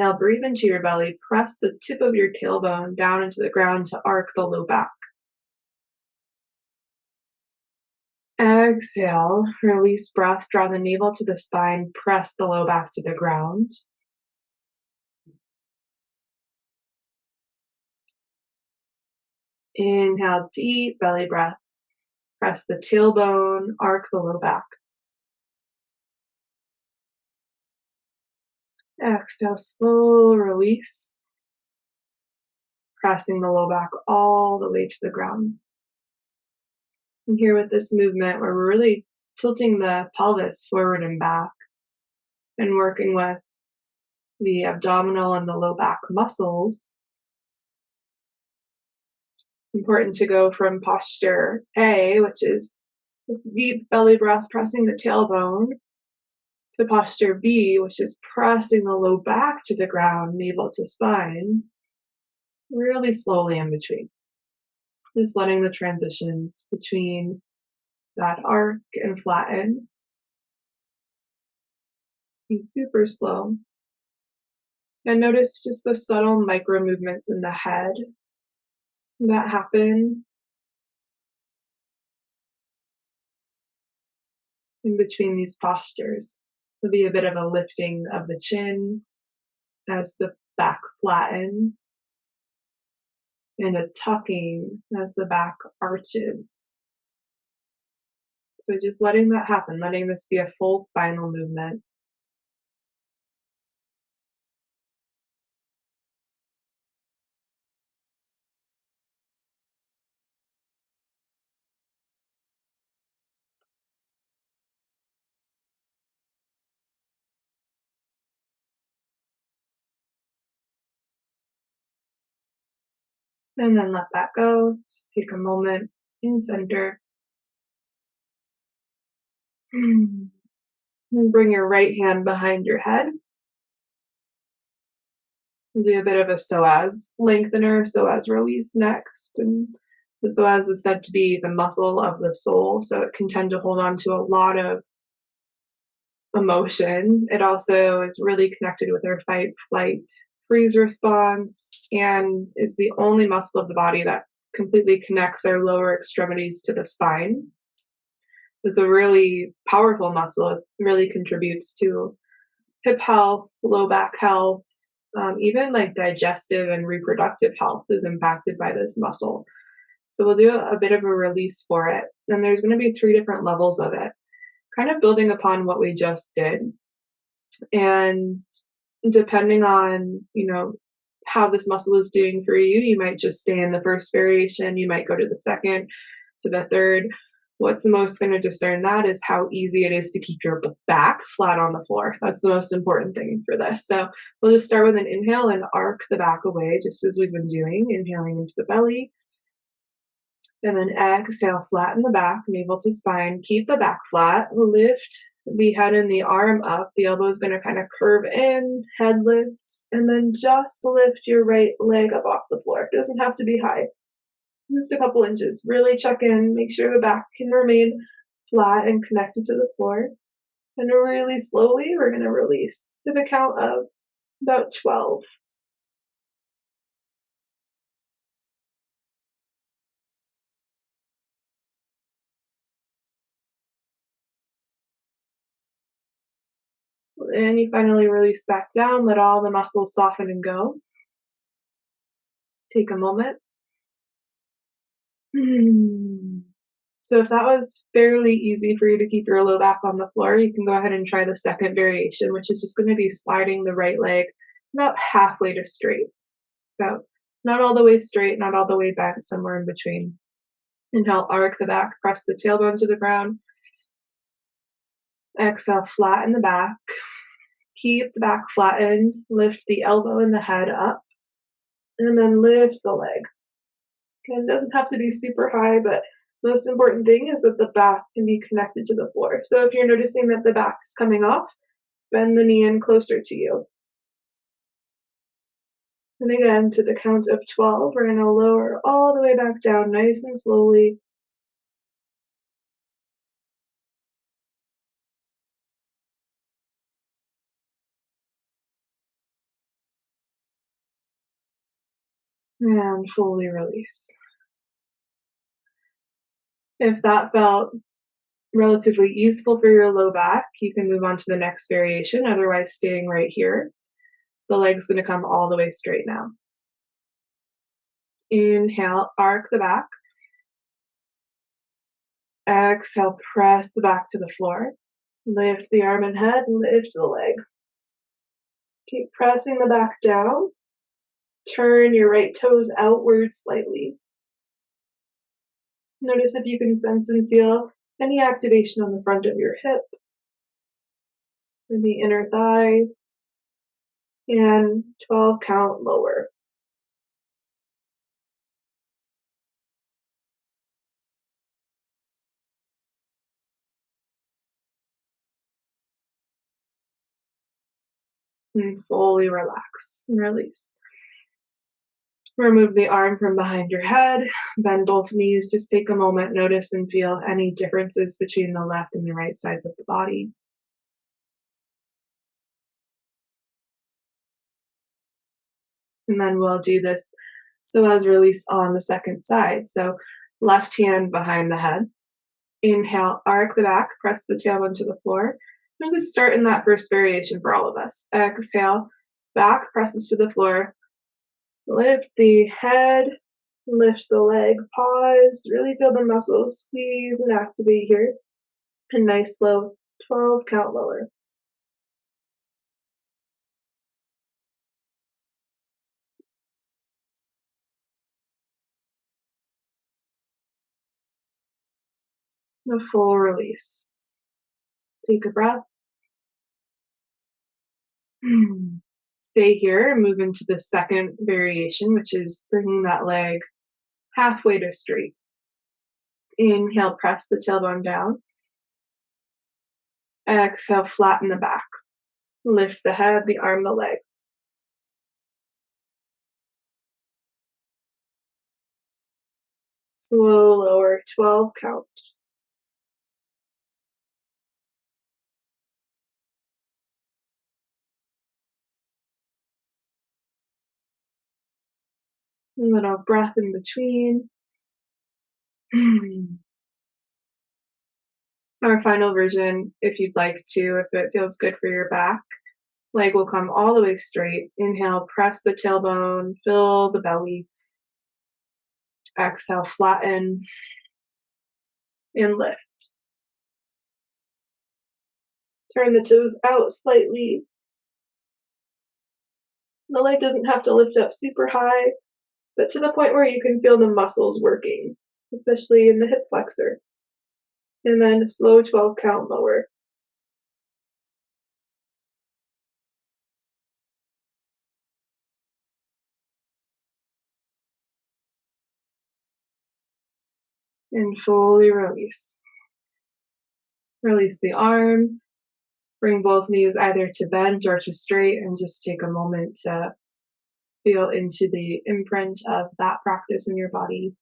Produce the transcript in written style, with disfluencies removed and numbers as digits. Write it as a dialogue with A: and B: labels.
A: Inhale, breathe into your belly. Press the tip of your tailbone down into the ground to arc the low back. Exhale, release breath, draw the navel to the spine, press the low back to the ground. Inhale, deep belly breath. Press the tailbone, arc the low back. Exhale, slow release. Pressing the low back all the way to the ground. And here with this movement, we're really tilting the pelvis forward and back and working with the abdominal and the low back muscles. Important to go from posture A, which is this deep belly breath pressing the tailbone, to posture B, which is pressing the low back to the ground, navel to spine, really slowly in between. Just letting the transitions between that arc and flatten be super slow. And notice just the subtle micro movements in the head that happen in between these postures. There'll be a bit of a lifting of the chin as the back flattens, and a tucking as the back arches. So just letting that happen, letting this be a full spinal movement. And then let that go. Just take a moment in center. And bring your right hand behind your head. We'll do a bit of a psoas lengthener, psoas release next. And the psoas is said to be the muscle of the soul, so it can tend to hold on to a lot of emotion. It also is really connected with our fight, flight, freeze response, and is the only muscle of the body that completely connects our lower extremities to the spine. It's a really powerful muscle. It really contributes to hip health, low back health, even like digestive and reproductive health is impacted by this muscle. So we'll do a bit of a release for it. And there's going to be 3 different levels of it, kind of building upon what we just did. And depending on, how this muscle is doing for you, you might just stay in the first variation. You might go to the second, to the third. What's the most going to discern that is how easy it is to keep your back flat on the floor. That's the most important thing for this. So we'll just start with an inhale and arc the back away, just as we've been doing, inhaling into the belly. And then exhale, flatten the back, navel to spine. Keep the back flat. Lift the head and the arm up. The elbow is going to kind of curve in, head lifts, and then just lift your right leg up off the floor. It doesn't have to be high. Just a couple inches. Really check in, make sure the back can remain flat and connected to the floor. And really slowly, we're going to release to the count of about 12. And you finally release back down, let all the muscles soften and go. Take a moment. So if that was fairly easy for you to keep your low back on the floor, you can go ahead and try the second variation, which is just going to be sliding the right leg about halfway to straight. So not all the way straight, not all the way back, somewhere in between. Inhale, arc the back, press the tailbone to the ground. Exhale, flatten the back. Keep the back flattened. Lift the elbow and the head up. And then lift the leg. Okay, it doesn't have to be super high, but most important thing is that the back can be connected to the floor. So if you're noticing that the back is coming off, bend the knee in closer to you. And again, to the count of 12, we're going to lower all the way back down nice and slowly. And fully release. If that felt relatively easeful for your low back, you can move on to the next variation, otherwise staying right here. So the leg's going to come all the way straight now. Inhale, arc the back. Exhale, press the back to the floor. Lift the arm and head, lift the leg. Keep pressing the back down. Turn your right toes outward slightly. Notice if you can sense and feel any activation on the front of your hip, or the inner thigh, and 12 count lower. And fully relax and release. Remove the arm from behind your head, bend both knees, just take a moment, notice and feel any differences between the left and the right sides of the body. And then we'll do this so as release on the second side. So left hand behind the head. Inhale, arc the back, press the tailbone to the floor. We'll just start in that first variation for all of us. Exhale, back presses to the floor. Lift the head, lift the leg, pause, really feel the muscles squeeze and activate here. A nice slow 12 count lower. A full release. Take a breath. Stay here and move into the second variation, which is bringing that leg halfway to straight. Inhale, press the tailbone down. Exhale, flatten the back. Lift the head, the arm, the leg. Slow lower, 12 counts. A little breath in between. Our final version, if you'd like to, if it feels good for your back, leg will come all the way straight. Inhale, press the tailbone, fill the belly. Exhale, flatten and lift. Turn the toes out slightly. The leg doesn't have to lift up super high, but to the point where you can feel the muscles working, especially in the hip flexor. And then slow 12 count lower. And fully release. Release the arm. Bring both knees either to bend or to straight, and just take a moment to feel into the imprint of that practice in your body.